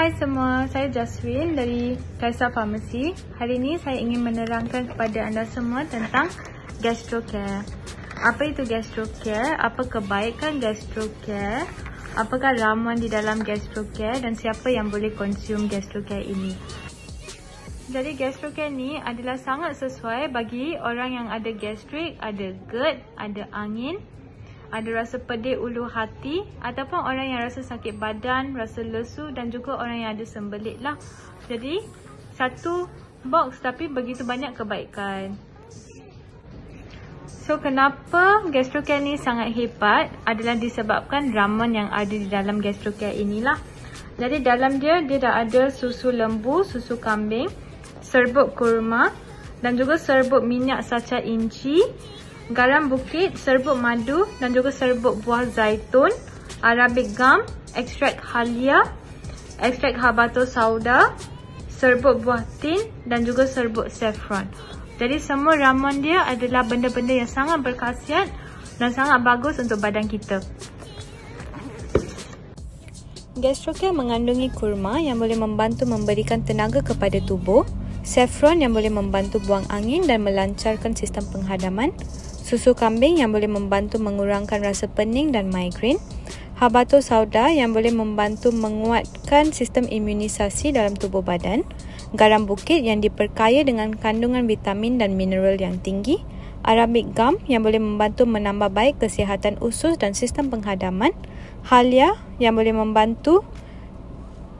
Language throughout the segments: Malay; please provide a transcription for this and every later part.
Hai semua, saya Jaswin dari Kaisar Pharmacy. Hari ini saya ingin menerangkan kepada anda semua tentang gastrocare. Apa itu gastrocare? Apa kebaikan gastrocare? Apakah ramuan di dalam gastrocare dan siapa yang boleh konsum gastrocare ini? Jadi gastrocare ni adalah sangat sesuai bagi orang yang ada gastrik, ada GERD, ada angin, ada rasa pedih ulu hati, ataupun orang yang rasa sakit badan, rasa lesu dan juga orang yang ada sembelit lah. Jadi satu box tapi begitu banyak kebaikan. So kenapa gastrocare ni sangat hebat adalah disebabkan ramuan yang ada di dalam gastrocare inilah. Jadi dalam dia dah ada susu lembu, susu kambing, serbuk kurma dan juga serbuk minyak sacha inci, garam bukit, serbuk madu dan juga serbuk buah zaitun, arabic gum, ekstrak halia, ekstrak habatus sauda, serbuk buah tin dan juga serbuk saffron. Jadi semua ramuan dia adalah benda-benda yang sangat berkhasiat dan sangat bagus untuk badan kita. Gastrocare mengandungi kurma yang boleh membantu memberikan tenaga kepada tubuh, saffron yang boleh membantu buang angin dan melancarkan sistem penghadaman, susu kambing yang boleh membantu mengurangkan rasa pening dan migrain, habatus sauda yang boleh membantu menguatkan sistem imunisasi dalam tubuh badan, garam bukit yang diperkaya dengan kandungan vitamin dan mineral yang tinggi, arabic gum yang boleh membantu menambah baik kesihatan usus dan sistem penghadaman, halia yang boleh membantu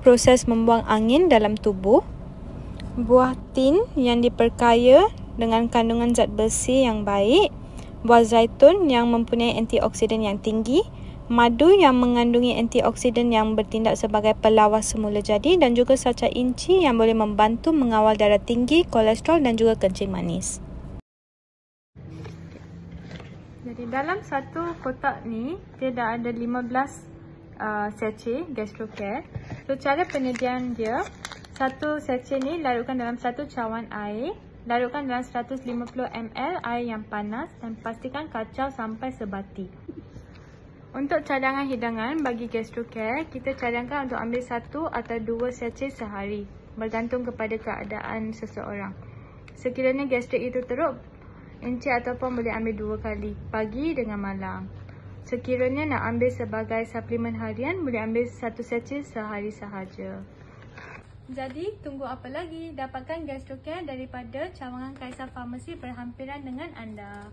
proses membuang angin dalam tubuh, buah tin yang diperkaya dengan kandungan zat besi yang baik, buah zaitun yang mempunyai antioksidan yang tinggi, madu yang mengandungi antioksidan yang bertindak sebagai pelawas semula jadi dan juga sacha inci yang boleh membantu mengawal darah tinggi, kolesterol dan juga kencing manis. Jadi dalam satu kotak ni dia dah ada 15 sachet gastrocare. So cara penyediaan dia, satu sachet ni larutkan dalam satu cawan air. Larutkan dalam 150 ml air yang panas dan pastikan kacau sampai sebati. Untuk cadangan hidangan bagi gastrocare, kita cadangkan untuk ambil 1 atau 2 sachet sehari, bergantung kepada keadaan seseorang. Sekiranya gastrik itu teruk, encik ataupun boleh ambil 2 kali, pagi dengan malam. Sekiranya nak ambil sebagai suplemen harian, boleh ambil 1 sachet sehari sahaja. Jadi, tunggu apa lagi? Dapatkan gastrocare daripada cawangan Kaisar Pharmacy berhampiran dengan anda.